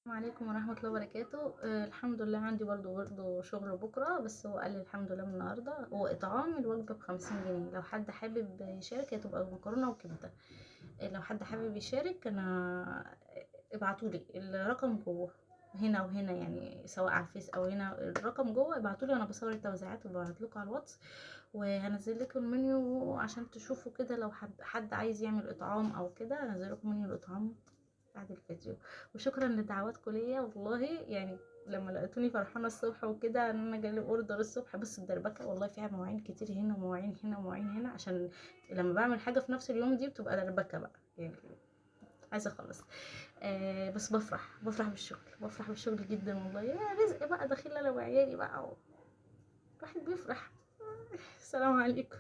السلام عليكم ورحمة الله وبركاته. الحمد لله عندي برضو شغل بكرة، بس هو قال لي الحمد لله من النهاردة هو إطعام الوجبة ب50 جنيه. لو حد حابب يشارك هتبقى مكرونة وكبدة. لو حد حابب يشارك أنا ابعتولي الرقم جوه، هنا وهنا يعني، سواء على الفيس أو هنا الرقم جوه. ابعتولي وأنا بصور التوزيعات وببعتلكوا على الواتس، وهنزل لكم المنيو عشان تشوفوا كده. لو حد عايز يعمل إطعام أو كده هنزل لكم منيو الإطعام بعد الفيديو. وشكرا لدعواتكم ليا والله، يعني لما لقيتوني فرحانه الصبح وكده ان انا جالي اوردر الصبح. بس الدربكه والله فيها مواعين كتير هنا ومواعين هنا ومواعين هنا، عشان لما بعمل حاجه في نفس اليوم دي بتبقى دربكه بقى يعني. عايزه اخلص. بس بفرح بالشغل، بفرح بالشغل جدا والله. يا رزق بقى داخل انا وعيالي بقى الواحد بيفرح. السلام عليكم.